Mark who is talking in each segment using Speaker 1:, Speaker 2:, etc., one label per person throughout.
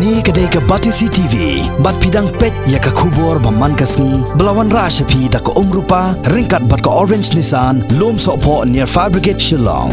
Speaker 1: Ni kedai ke Batisi TV, bat pidang pet ya ke kubur baman kasni, belawan rasa pi tak ke rupa, ringkat bat ke Orange Nissan, lom sokpo near Fire Brigade Shillong.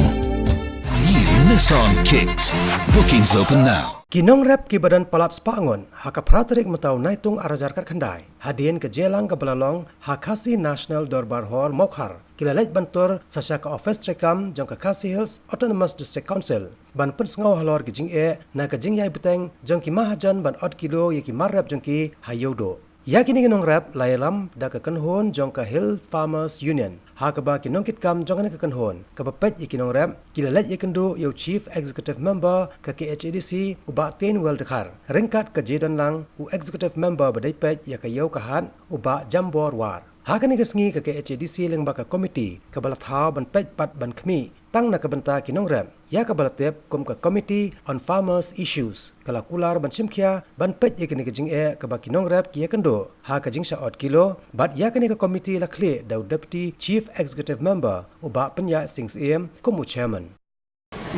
Speaker 2: New Nissan Kicks. Bookings open now.
Speaker 3: Kinong rap ki badan palat spangon, haka praterik matau naitung arajarkat khandai. Hadien ke jelang ke belalong, hakasi National Dorbar Hall Mokhar. Kilalait bantur sasya ke Office Trekam jong ke Khasi Hills Autonomous District Council. Ban pen sengau halor ke jing na ke jing yai beteng jong ki mahajan ban od kilo ye ki marrap jong ki hayodo. Ya kini kinong rap layalam da ke kenhon jong ke Hill Farmers Union. Ha ke ba kinong kit kam jong ke kenhon. Ke bepet ye kinong rap kilalet ye kendo yo Chief Executive Member ke KHADC uba ten wel dekhar. Ringkat ke jedan lang u Executive Member badai pet ye ke yo kahan uba jambor war. Ha kini kesngi ke KHADC leng ba ke komiti ke balathau ban pet pat ban khmi tang na ke benta kinong rap. Ya ke balatep kum ke Committee on Farmers Issues. Kala kular ban simkhia ban pet ye kini ke jing ke ba kinong rap ki ye kendo. Ha ke jing sa od kilo bat ya kini ke komiti la khle dau Deputy Chief Executive Member uba penya sings kumu chairman.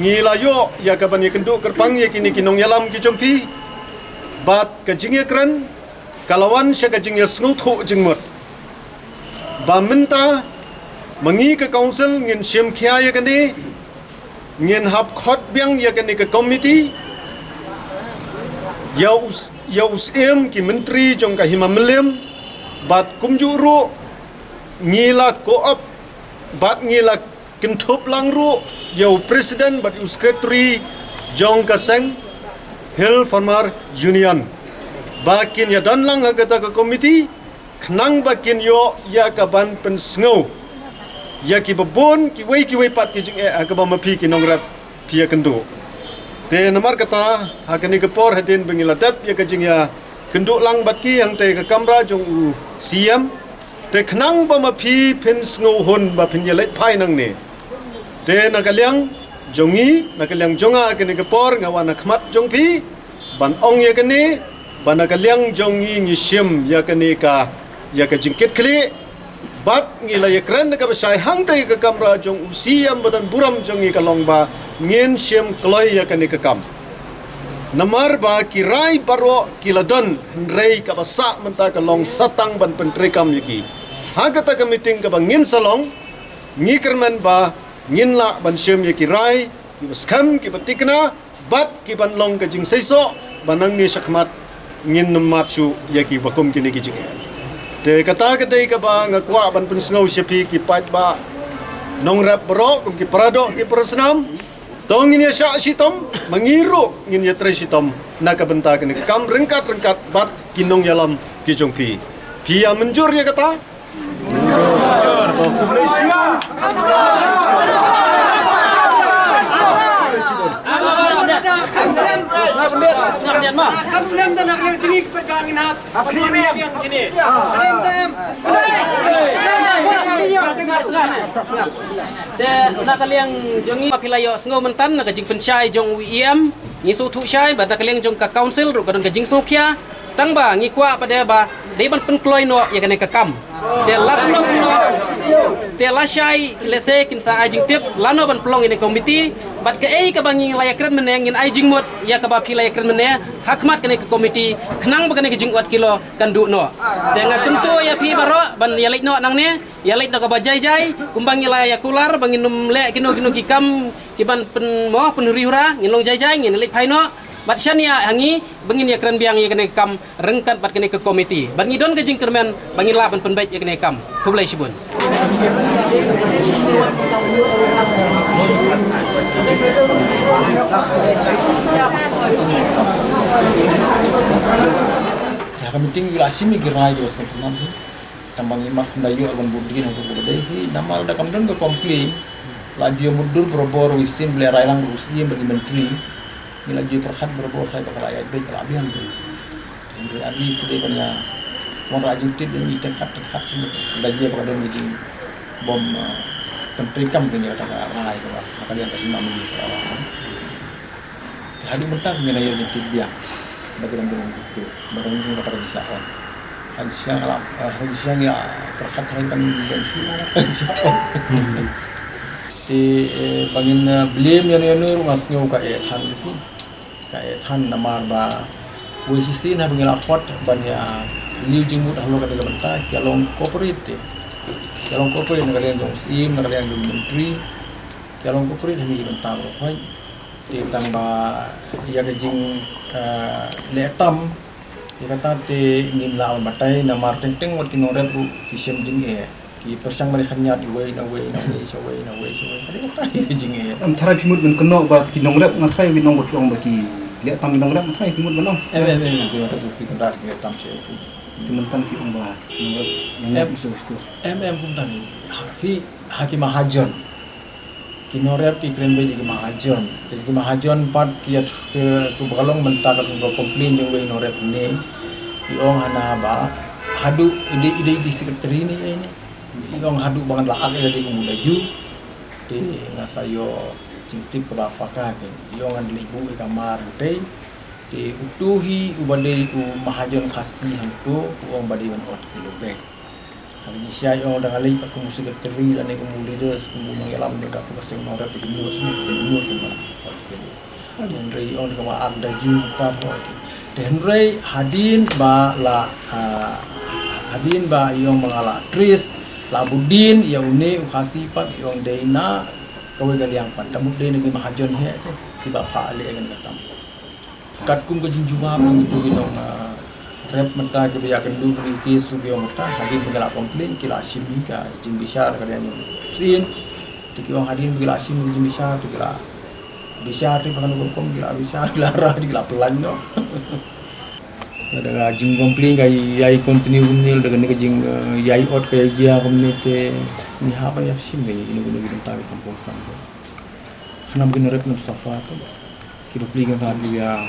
Speaker 4: Ngila yo ya ka ban ye kendo kerpang ye kini kinong yalam ki jompi bat ke jing ye kran kalawan sya ke jing ye snuthu jingmot. Ba minta mangi ke council ngin simkhia ye kini ngin hap khot biang ya kini ke komiti yaus ki menteri jong ka himamlem bat kumjuru ngila koop bat ngila kintup langru yau presiden bat secretary jong ka seng Hill Farmer Union bakin ya dan lang agata ke komiti khnang bakin yo ya ka ban pen sngau ya ki babon ki wei pat ki jing ka ba mapi ki nongrap pia kendo te namar kata hakani ke por hadin bengiladap ya ka jing ya kendo lang bat ki yang te ka kamra jong u siam te khnang ba mapi pen sngau hon ba pen ya let phai nang ne te nakaliang jongi nakaliang jonga kani ke por ngawana khmat jong pi ban ong ya kani ban nakaliang jongi ngi sim ya kani ka ya ka jingket kli bat ngila ye kran ka basai hang tai ka kamra jong usiam badan buram jong ka longba ngin sim kloi ya kani ka kam namar ba kirai baro kiladon rei ka basa menta ka long satang ban pentre kam yaki hagata ka meeting ka bangin salong ngi kerman ba ngin la ban sim yaki rai ki baskam ki batikna bat ki ban long ka jing saiso banang ni sakmat ngin namatsu yaki bakum kini ki jing te kata kedai ka ba ngakwa ban pensngau siapi ki pat ba nong rap bro kum ki parado ki persnam tong ini sya sitom mengiru ngin ya tre sitom naka benta kini kam rengkat bat kinong yalam ki jongpi pia menjur ya kata
Speaker 5: nakaliang jongi papilayo sngau mentan nak jing pensyai jong UEM ngisu thu syai ba nakaliang jong ka council ru kadon ka jing sokhia tang ba ngi kwa pada ba dei ban penkloi no ya kane ka kam te lakno no te la syai lese kin sa ajing tip lano ban pelong ini komiti bat ke ka bangi layakran meneng ngin ajing mot ya ka ba pilayakran meneng hakmat kane ke komiti khnang ba kane ke jing wat kilo kan du no te nga kunto ya pi baro ban ya leit no nang ne ya leit no ka ba jai kumbang ya kular bangin num le kino ki kam ki ban pen mo pen riura ngin long jai ngin leit phai no bat syania hangi bangin ya kran biang ya kane kam rengkat bat kane ke komiti ban ngidon ke jing kermen bangin la ban penbait ya kane kam kublai sibun
Speaker 6: ya kami tinggi asimi gerai bos kan nanti tambang imak ndayo aban budin aku budai hi namal da kam don ke komplain laju mundur berbor wisin beli railang rusi bagi menteri ni laju terhad berbor saya bakal ayat baik kelabian tu yang habis kita punya mon rajin tip ini dekat semua laju bakal don begini bom menteri kam punya kata rai tu maka dia tak imam ni hadi mentang mina yo tip dia bagi orang itu barang ini pada bisa on Siang ya perkhidmatan dan semua di bangin blame yang nur ngasnyo ka ethan namar ba Wei sisin ha bengela khot banya liu jingmut halo ka daga banta kalong corporate kalong corporate na kalian jong sim na kalian jong menteri kalong corporate hani banta ro hoi ti tang ba ya jing letam ya kata te ngim lawan batai na marteng teng wat kinong rep kisem jing ki persang mari khanya di wei na so wei hari batai jing
Speaker 7: am thara phimut ben kono ba ki nongrep ngathai wi nong botong ba ki le tam nongrep ngathai phimut benong
Speaker 6: ki rep ki kendar ki tam se
Speaker 7: timentan ki ong ba nongrep isu
Speaker 6: kum tani haki mahajon kinorep ki kren be ki mahajon te ki mahajon pat ki ke balong mentak ko komplain jong we norep ni ki ong hana ba hadu ide di sekretari ni ini ong hadu bangan la ag dari umulaju te ngasayo cintik ke bapa ka ke ong an ibu e kamar te te utuhi ubade mahajon khasi hantu ong badi ban ot kilo be hari ni sia yo dah alai aku musik teri dan aku leaders aku mengalam dekat tugas yang orang pergi muat semua ke mana dan rei on kama ada juta dan rei hadin ba la hadin ba yang mengala tris la budin ya une ukhasi pat yang deina kau yang pat tamu de ni mahajon he ti ba pa ale kan katam kat kum ke jinjuma begitu inong rep mata ke biya kendu ni ke subio mata hadin bengala komplain kila simi ka jing bisar kalian sin tikiong hadin bengala simi jing bisar tikila bisar ti bahkan kom kila bisar kila ra kila pelan no ada jing komplain ka yai continue nil daga ni jing yai ot ka jia community ni ha pa ya sim ni gunu ta kampung san khana begini rep no safa to ki duplikan fa biya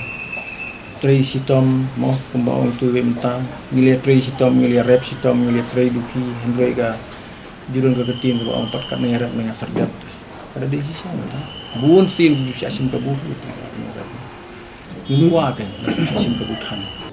Speaker 6: tray sitom mo kumbang tu benta ngile tray sitom ngile rep sitom ngile tray duki hendroi ga jurun ga ketin ga empat kat nang rep nang sargat ada di sisi mana bun sil ju asim ka bu itu ini wa kan asim ka butan